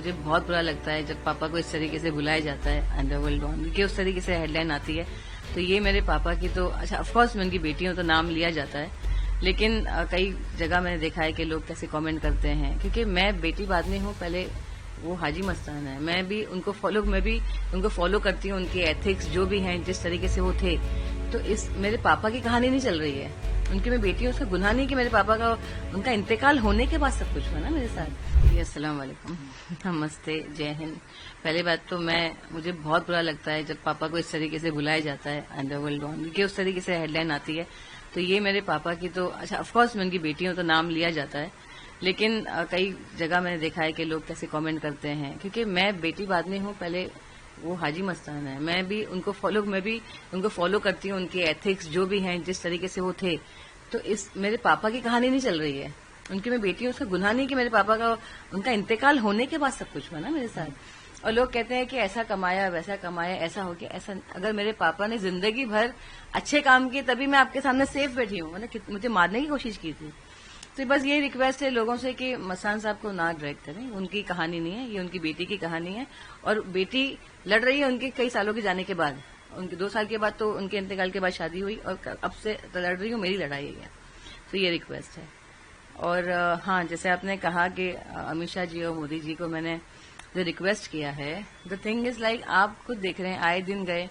मुझे बहुत बुरा लगता है जब पापा को इस तरीके से बुलाया जाता है अंडरवर्ल्ड डॉन की उस तरीके से हेडलाइन आती है। तो ये मेरे पापा की तो अच्छा ऑफकोर्स मैं उनकी बेटी हूं तो नाम लिया जाता है, लेकिन कई जगह मैंने देखा है कि लोग कैसे कमेंट करते हैं, क्योंकि मैं बेटी बाद में हूं, पहले वो हाजी मस्तान है। मैं भी उनको फॉलो करती हूँ, उनके एथिक्स जो भी हैं जिस तरीके से वो थे। तो इस मेरे पापा की कहानी नहीं चल रही है, उनकी मैं बेटी हूँ, उसका गुनाह नहीं कि मेरे पापा का उनका इंतकाल होने के बाद सब कुछ हुआ ना मेरे साथ। जी अस्सलाम वालेकुम, नमस्ते, जय हिंद। पहले बात तो मुझे बहुत बुरा लगता है जब पापा को इस तरीके से बुलाया जाता है अंडरवर्ल्ड डॉन की उस तरीके से हेडलाइन आती है। तो ये मेरे पापा की तो अच्छा ऑफकोर्स मैं उनकी बेटी हूँ तो नाम लिया जाता है, लेकिन कई जगह मैंने देखा है कि लोग कैसे कमेंट करते हैं, क्योंकि मैं बेटी बाद में हूँ, पहले वो हाजी मस्तान है। मैं भी उनको फॉलो करती हूँ, उनके एथिक्स जो भी हैं जिस तरीके से वो थे। तो इस मेरे पापा की कहानी नहीं चल रही है, उनकी मैं बेटी हूँ, उसका गुनाह नहीं कि मेरे पापा का उनका इंतकाल होने के बाद सब कुछ हुआ ना मेरे साथ। और लोग कहते हैं कि ऐसा कमाया वैसा कमाया, ऐसा हो गया ऐसा। अगर मेरे पापा ने जिंदगी भर अच्छे काम किए तभी मैं आपके सामने सेफ बैठी हूँ, मुझे मारने की कोशिश की थी। तो बस यही रिक्वेस्ट है लोगों से कि मस्तान साहब को ना ड्रैग करें, उनकी कहानी नहीं है, ये उनकी बेटी की कहानी है। और बेटी लड़ रही है उनके कई सालों के जाने के बाद, उनके 2 साल के बाद तो उनके इंतकाल के बाद शादी हुई, और अब से लड़ रही हूँ, मेरी लड़ाई है। तो ये रिक्वेस्ट है। और हाँ, जैसे आपने कहा कि अमित शाह जी और मोदी जी को मैंने जो रिक्वेस्ट किया है, द थिंग इज लाइक आप खुद देख रहे हैं, आए दिन गए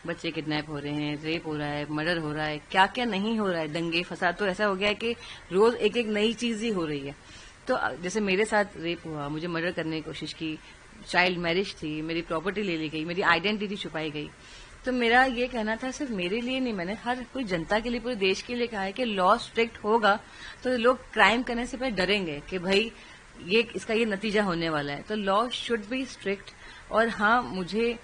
बच्चे किडनैप हो रहे हैं, रेप हो रहा है, मर्डर हो रहा है, क्या क्या नहीं हो रहा है, दंगे फसाद। तो ऐसा हो गया है कि रोज एक एक नई चीज ही हो रही है। तो जैसे मेरे साथ रेप हुआ, मुझे मर्डर करने की कोशिश की, चाइल्ड मैरिज थी, मेरी प्रॉपर्टी ले ली गई, मेरी आइडेंटिटी छुपाई गई। तो मेरा ये कहना था, सिर्फ मेरे लिए नहीं, मैंने हर कोई जनता के लिए, पूरे देश के लिए कहा है कि लॉ स्ट्रिक्ट होगा तो लोग क्राइम करने से पहले डरेंगे कि भाई इसका ये नतीजा होने वाला है। तो लॉ शुड बी स्ट्रिक्ट। और हाँ, मुझे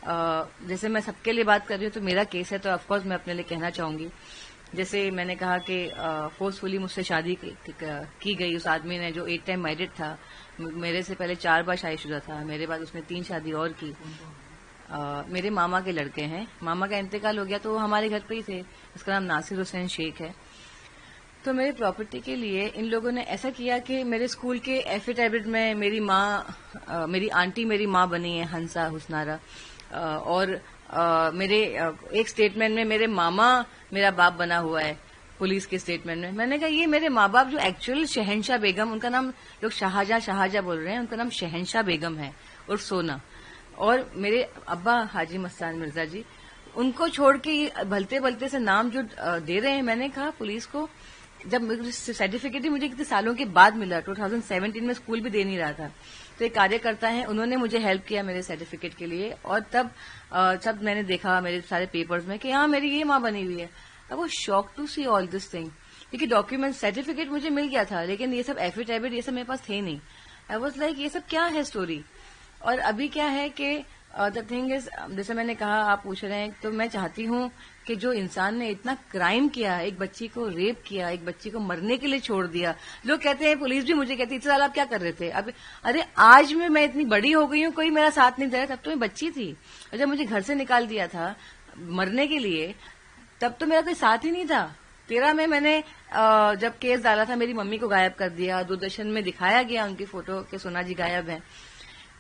जैसे मैं सबके लिए बात कर रही हूँ तो मेरा केस है, तो ऑफकोर्स मैं अपने लिए कहना चाहूंगी। जैसे मैंने कहा कि फोर्सफुली मुझसे शादी की गई उस आदमी ने, जो 8 टाइम मैरिड था, मेरे से पहले 4 बार शादीशुदा था, मेरे बाद उसने 3 शादी और की। मेरे मामा के लड़के हैं, मामा का इंतकाल हो गया तो वो हमारे घर पे ही थे, उसका नाम नासिर हुसैन शेख है। तो मेरी प्रॉपर्टी के लिए इन लोगों ने ऐसा किया कि मेरे स्कूल के एफिडेविट में मेरी आंटी मेरी माँ बनी है, हंसा हुसनारा, और मेरे एक स्टेटमेंट में मेरे मामा मेरा बाप बना हुआ है, पुलिस के स्टेटमेंट में। मैंने कहा ये मेरे माँ बाप जो एक्चुअल शहनशाह बेगम, उनका नाम लोग शाहजहां बोल रहे हैं, उनका नाम शहनशाह बेगम है और सोना, और मेरे अब्बा हाजी मस्तान मिर्जा जी, उनको छोड़ के ये भलते भलते से नाम जो दे रहे हैं। मैंने कहा पुलिस को, जब सर्टिफिकेट ही मुझे कितने सालों के बाद मिला, 2017 में स्कूल भी दे नहीं रहा था, तो एक कार्यकर्ता है, उन्होंने मुझे हेल्प किया मेरे सर्टिफिकेट के लिए। और तब मैंने देखा मेरे सारे पेपर्स में कि हाँ मेरी ये माँ बनी हुई है। I was shock to see all this thing, क्योंकि डॉक्यूमेंट सर्टिफिकेट मुझे मिल गया था, लेकिन ये सब एफिडेविट ये सब मेरे पास थे नहीं। आई वाज लाइक ये सब क्या है स्टोरी। और अभी क्या है कि द थिंग इज, जैसे मैंने कहा, आप पूछ रहे हैं, तो मैं चाहती हूँ कि जो इंसान ने इतना क्राइम किया, एक बच्ची को रेप किया, एक बच्ची को मरने के लिए छोड़ दिया। लोग कहते हैं, पुलिस भी मुझे कहती है, इतने साल आप क्या कर रहे थे? अब अरे आज मैं इतनी बड़ी हो गई हूँ, कोई मेरा साथ नहीं दे रहा, तब तो मैं बच्ची थी। और जब मुझे घर से निकाल दिया था मरने के लिए, तब तो मेरा कोई साथ ही नहीं था। 13 में मैंने जब केस डाला था, मेरी मम्मी को गायब कर दिया, दूरदर्शन में दिखाया गया उनकी फोटो के सोना जी गायब है।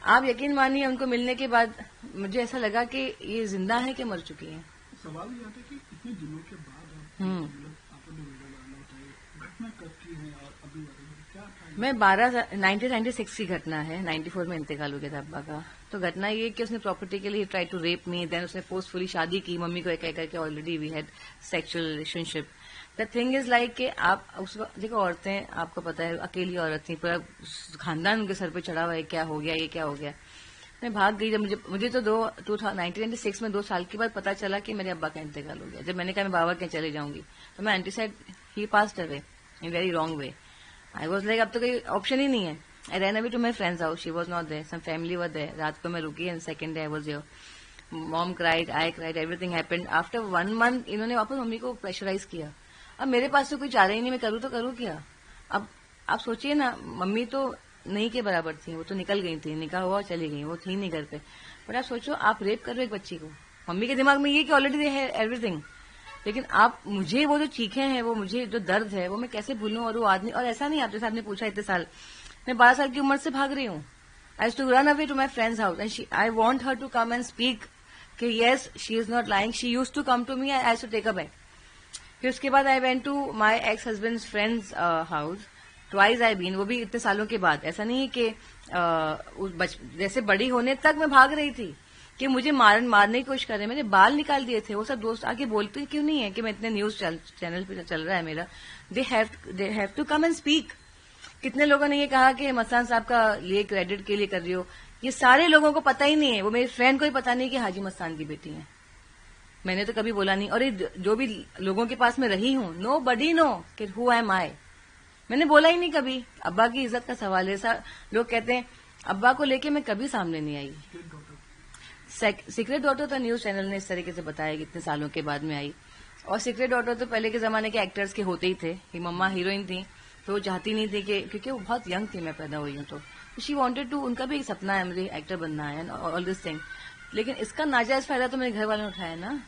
आप यकीन मानिए, उनको मिलने के बाद मुझे ऐसा लगा कि ये जिंदा है कि मर चुकी है। सवाल ये आता है कि इतने दिनों के बाद आपने वीडियो डालना बताइए, घटना कब की है और अभी क्या था? मैं 1996 की घटना है, 94 में इंतकाल हो गया था अब्बा का। तो घटना ये कि उसने प्रॉपर्टी के लिए try to rape me, then उसने फोर्सफुली शादी की, मम्मी को एक करके already we had sexual relationship. The thing is like कि आप उस वक्त देखो, औरतें, आपको पता है, अकेली औरत थी, पूरा खानदान उनके सर पे चढ़ा हुआ है, क्या हो गया, ये क्या हो गया। मैं भाग गई। जब मुझे तो 1996 में 2 साल के बाद पता चला कि मेरे अब्बा का इंतकाल हो गया। जब मैंने कहा मैं बाबा के चले जाऊंगी, तो मैं aunty said he passed away in very wrong way. I was like अब तो कोई ऑप्शन ही नहीं है। I ran away to my friend's house, she was not there, some family were there. रात को मैं रुकी and second day I was here. Mom cried, I cried, everything happened. After 1 month इन्होंने वापस मम्मी को प्रेशराइज किया। अब मेरे पास तो कोई चारा ही नहीं, मैं करूँ तो करूँ क्या? अब आप सोचिए ना, मम्मी तो नहीं के बराबर थी, वो तो निकल गई थी, निकाह हुआ चली गई, वो थी नहीं घर पे। पर आप सोचो, आप रेप कर रहे हो एक बच्ची को, मम्मी के दिमाग में ये कि ऑलरेडी दे है एवरीथिंग, लेकिन आप मुझे वो जो चीखें हैं, वो मुझे जो दर्द है, वो मैं कैसे भूलूं? और वो आदमी, और ऐसा नहीं, आप जैसे आपने पूछा इतने साल, मैं 12 साल की उम्र से भाग रही हूँ, I used to run away to my friend's house and I want her to come and speak कि yes, she is not lying. She used to come to me and I used to take her back. फिर उसके बाद I went to my ex-husband's friend's house. Twice I been, वो भी इतने सालों के बाद. ऐसा नहीं है कि जैसे बड़ी होने तक मैं भाग रही थी कि मुझे मारने की कोशिश कर रहे. मैंने बाल निकाल दिए थे. वो सब दोस्त आके बोलते क्यों नहीं है कि मैं इतने न्यूज चैनल पे चल रहा है मेरा. They have to come and speak. कितने लोगों ने ये कहा कि मस्तान साहब का लिए क्रेडिट के लिए कर रही हो. ये सारे लोगों को पता ही नहीं है. वो मेरी फ्रेंड को ही पता नहीं कि हाजी मस्तान की बेटी है. मैंने तो कभी बोला नहीं. और ये जो भी लोगों के पास में रही हूं, नो बडी नो कि हु एम आई. मैंने बोला ही नहीं कभी. अब्बा की इज्जत का सवाल है. लोग कहते हैं अब्बा को लेके मैं कभी सामने नहीं आई. सीक्रेट डॉटर तो न्यूज चैनल ने इस तरीके से बताया कि इतने सालों के बाद में आई. और सीक्रेट डॉटर तो पहले के जमाने के एक्टर्स के होते ही थे. कि मम्मा हीरोइन थी तो वो चाहती नहीं थी कि क्योंकि वो बहुत यंग थी मैं पैदा हुई हूं तो शी वांटेड टू. उनका भी एक सपना है मुझे एक्टर बनना है ऑल दिस थिंग. लेकिन इसका नाजायज फायदा तो मेरे घर वालों ने उठाया ना.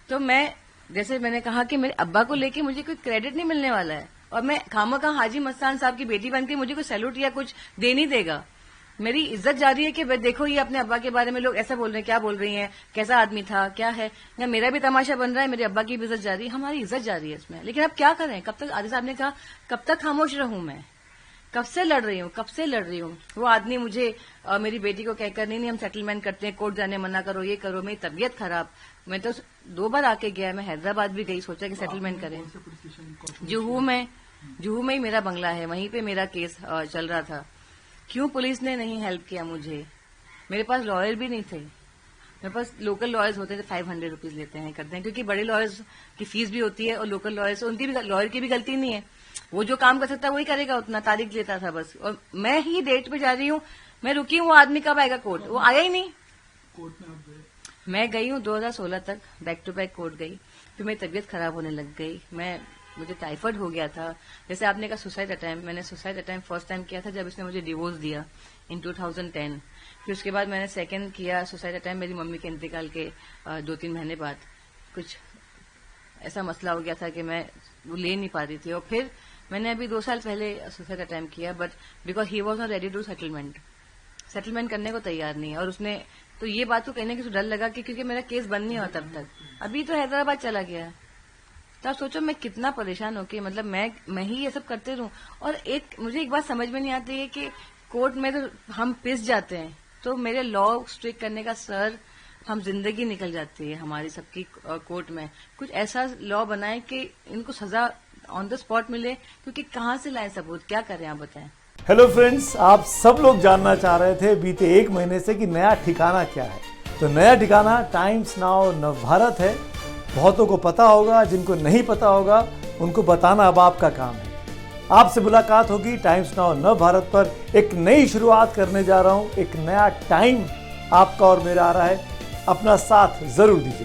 तो मैं जैसे मैंने कहा कि मेरे अब्बा को लेके मुझे कोई क्रेडिट नहीं मिलने वाला है. और मैं खामखा हाजी मस्तान साहब की बेटी बनकर मुझे कोई सैल्यूट या कुछ दे नहीं देगा. मेरी इज्जत जा रही है कि देखो ये अपने अब्बा के बारे में लोग ऐसा बोल रहे हैं. क्या बोल रही हैं, कैसा आदमी था, क्या है. या मेरा भी तमाशा बन रहा है, मेरे अब्बा की भी इज्जत जा रही है. हमारी इज्जत जा रही है इसमें. लेकिन अब क्या करें. कब तक आदि साहब ने कहा कब तक खामोश रहूं मैं. कब से लड़ रही हूं. वो आदमी मुझे मेरी बेटी को कहकर नहीं हम सेटलमेंट करते हैं, कोर्ट जाने मना करो, ये करो. मेरी तबीयत खराब. मैं तो 2 बार आके गया. मैं हैदराबाद भी गई, सोचा कि सेटलमेंट करें. जुहू में ही मेरा बंगला है, वहीं पे मेरा केस चल रहा था. क्यों पुलिस ने नहीं हेल्प किया मुझे. मेरे पास लॉयर भी नहीं थे. मेरे पास लोकल लॉयर्स होते थे, 500 रुपीज लेते हैं करते हैं क्योंकि बड़े लॉयर्स की फीस भी होती है. और लोकल लॉयर्स उनकी भी लॉयर की भी गलती नहीं है. वो जो काम कर सकता है वही करेगा. उतना तारीख लेता था बस. और मैं ही डेट पे जा रही हूँ. मैं रुकी हूँ. वो आदमी कब आएगा कोर्ट. वो आया ही नहीं. कोर्ट में आप गए? मैं गई हूँ 2016 तक बैक टू बैक कोर्ट गई. फिर मेरी तबीयत खराब होने लग गई. मुझे टाइफाइड हो गया था. जैसे आपने कहा सुसाइड अटेम्प्ट. मैंने सुसाइड अटेम्प्ट फर्स्ट टाइम किया था जब इसने मुझे डिवोर्स दिया इन 2010. फिर उसके बाद मैंने सेकंड किया सुसाइड अटेम्प्ट मेरी मम्मी के इंतकाल के 2-3 महीने बाद. कुछ ऐसा मसला हो गया था कि मैं वो ले नहीं पा रही थी. और फिर मैंने अभी 2 साल पहले सुसाइड अटेम्प्ट किया. But because he was not ready to settlement करने को तैयार नहीं है. और उसने तो ये बात को कहने की डर लगा कि क्योंकि मेरा केस बंद नहीं हुआ तब तक. अभी तो हैदराबाद चला गया. तो आप सोचो मैं कितना परेशान होके मतलब मैं ही ये सब करते रहूं. और मुझे एक बात समझ में नहीं आती है कि कोर्ट में तो हम पिस जाते हैं. तो मेरे लॉ स्ट्रिक्ट करने का सर हम जिंदगी निकल जाती है हमारी सबकी कोर्ट में. कुछ ऐसा लॉ बनाए कि इनको सजा ऑन द स्पॉट मिले. क्योंकि कहाँ से लाए सबूत, क्या करें आप बताएं. हेलो फ्रेंड्स, आप सब लोग जानना चाह रहे थे बीते 1 महीने से कि नया ठिकाना क्या है. तो नया ठिकाना टाइम्स नाउ नवभारत है. बहुतों को पता होगा, जिनको नहीं पता होगा उनको बताना अब आपका काम है. आपसे मुलाकात होगी टाइम्स नाउ नवभारत पर. एक नई शुरुआत करने जा रहा हूं. एक नया टाइम आपका और मेरा आ रहा है. अपना साथ जरूर दीजिए.